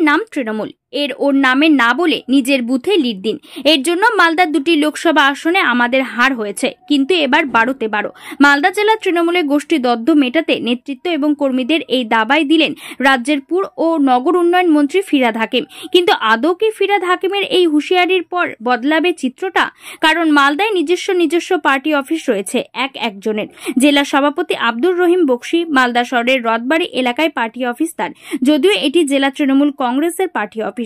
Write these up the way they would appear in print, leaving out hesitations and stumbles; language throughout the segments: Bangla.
নাম তৃণমূল, ওর নামে না বলে নিজের বুথে লিড দিন। এর জন্য মালদার 2টি লোকসভা আসনে আমাদের হার হয়েছে, কিন্তু এবার 12তে 12। মালদা জেলার তৃণমূলের গোষ্ঠী দ্বন্দ্ব মেটাতে নেতৃত্ব এবং কর্মীদের এই দাবাই দিলেন রাজ্যের পুর ও নগর উন্নয়ন মন্ত্রী ফিরহাদ হাকিম। কিন্তু আদৌ কি ফিরহাদ হাকিমের এই হুঁশিয়ারির পর বদলাবে চিত্রটা? কারণ মালদায় নিজস্ব পার্টি অফিস রয়েছে একজনের। জেলা সভাপতি আব্দুর রহিম বক্সি মালদা শহরের রথবাড়ি এলাকায় পার্টি অফিস তার, যদিও এটি জেলা তৃণমূল কংগ্রেসের পার্টি অফিস।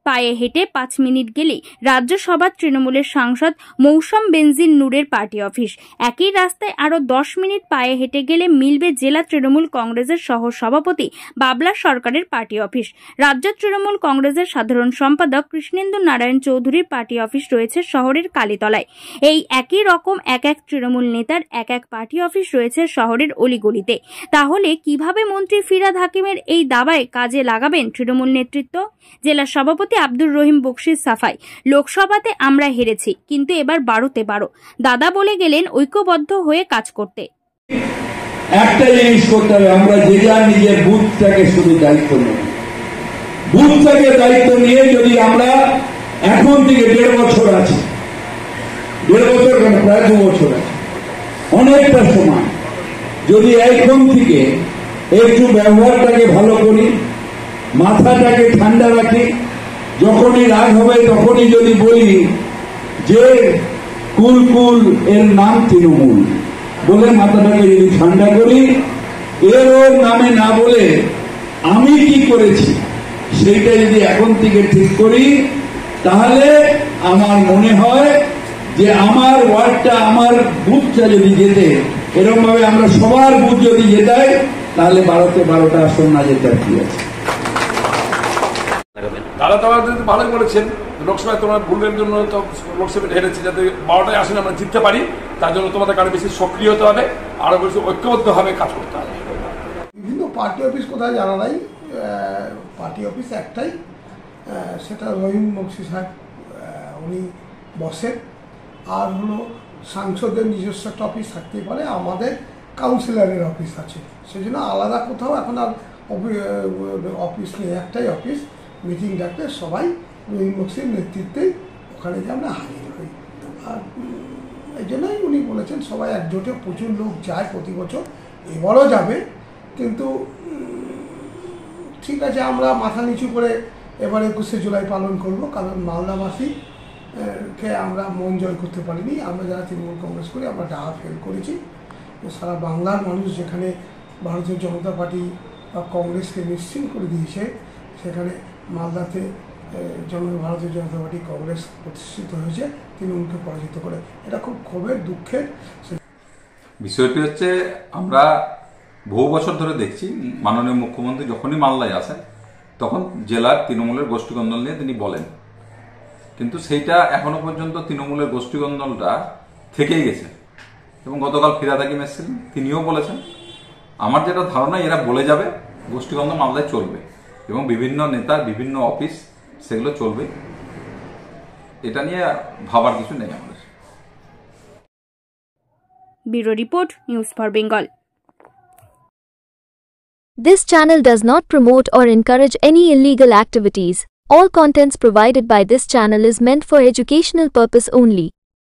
পায়ে হেঁটে 5 মিনিট গেলেই রাজ্যসভার তৃণমূলের সাংসদ মৌসম বেনজির নূরের পার্টি অফিস। একই রাস্তায় আরো 10 মিনিট পায়ে হেঁটে গেলে মিলবে জেলা তৃণমূল কংগ্রেসের সহ সভাপতি বাবলা সরকারের পার্টি অফিস। রাজ্য তৃণমূল কংগ্রেসের সাধারণ সম্পাদক কৃষ্ণেন্দু নারায়ণ চৌধুরীর পার্টি অফিস রয়েছে শহরের কালীতলায়। এই একই রকম এক তৃণমূল নেতার এক পার্টি অফিস রয়েছে শহরের অলিগলিতে। তাহলে কিভাবে মন্ত্রী ফিরহাদ হাকিমের এই দাবায় কাজে লাগাবেন তৃণমূল নেতৃত্ব? জেলা সভাপতি আব্দুর রহিম বক্সির সাফাই, লোকসভাতে আমরা হেরেছি, কিন্তু এবার 12তে 12। দাদা বলে গেলেন ঐক্যবদ্ধ হয়ে কাজ করতে। একটা জিনিস করতে হবে, আমরা যে যার নিজের বুথটাকে শুধু দায়িত্ব নেব। বুথটাকে দায়িত্ব নিয়ে যদি আমরা এখন থেকে 1.5 বছর আছে, 1.5 বছর কেন, প্রায় 2 বছর আছে, অনেকটা সময়, যদি এখন থেকে একটু ব্যবহারটাকে ভালো করি, মাথাটাকে ঠান্ডা রাখি, যখনই রাগ হবে তখনই যদি বলি যে কুল এর নাম তৃণমূল বলে মাথাটাকে যদি ঠান্ডা করি, ওর নামে না বলে আমি কি করেছি সেইটা যদি এখন থেকে ঠিক করি, তাহলে আমার মনে হয় যে আমার ওয়ার্ডটা, আমার বুথটা যদি যেতে, এরকম ভাবে আমরা সবার বুথ যদি যেতাই, তাহলে 12তে 12টা আসন না যেতে কি আছে। তারা তোমার ভালো বলেছেন, লোকসভায় তোমার ভুলের জন্য তো লোকসভায় হেরেছি, যাতে 12টায় আসনে আমরা জিততে পারি, তার জন্য তোমাদের আরো বেশি সক্রিয় হতে হবে, আরো বেশি ঐক্যবদ্ধভাবে কাজ করতে হবে। বিভিন্ন পার্টি অফিস কোথায় জানা নাই, পার্টি অফিস একটাই, সেটা রহিম বক্সি সাহেব উনি বসেন। আর হলো সাংসদের নিজস্ব একটা অফিস থাকতেই পারে, আমাদের কাউন্সিলরের অফিস আছে, সেজন্য আলাদা কোথাও এখন আর অফিস নেই, একটাই অফিস। মিটিং ডাকলে সবাই রহিম বক্সির নেতৃত্বে ওখানে যে আমরা হাজির হই। আর এই জন্যই উনি বলেছেন সবাই একজোটে, প্রচুর লোক যায় প্রতি বছর, এবারও যাবে। কিন্তু ঠিক আছে, আমরা মাথা নিচু করে এবার 21শে জুলাই পালন করব, কারণ মালদাবাসীকে আমরা মন জয় করতে পারিনি। আমরা যারা তৃণমূল কংগ্রেস করি, আমরা ডাহা ফেল করেছি। সারা বাংলার মানুষ যেখানে ভারতীয় জনতা পার্টি বা কংগ্রেসকে নিশ্চিন্ত করে দিয়েছে, সেখানে মালদাতে ভারতীয় জনতা পার্টি কংগ্রেস প্রতিষ্ঠিত হয়েছে তৃণমূলকে পরাজিত করে। এটা খুব ক্ষোভের, দুঃখের বিষয়টি হচ্ছে, আমরা বহু বছর ধরে দেখছি মাননীয় মুখ্যমন্ত্রী যখনই মালদায় আসেন তখন জেলার তৃণমূলের গোষ্ঠীকন্দল নিয়ে তিনি বলেন, কিন্তু সেইটা এখনো পর্যন্ত তৃণমূলের গোষ্ঠীকন্দলটা থেকেই গেছে। এবং গতকাল ফিরহাদ হাকিম এসেছিলেন, তিনিও বলেছেন। আমার যেটা ধারণা, এরা বলে যাবে, গোষ্ঠীকন্দল মালদায় চলবে এবং বিভিন্ন নেতার বিভিন্ন অফিস সেগুলো চলবে, এটা নিয়ে ভাবার কিছু নেই আমাদের। Bureau report, news for Bengal. This channel does not promote or encourage any illegal activities. All contents provided by this channel is meant for educational purpose only.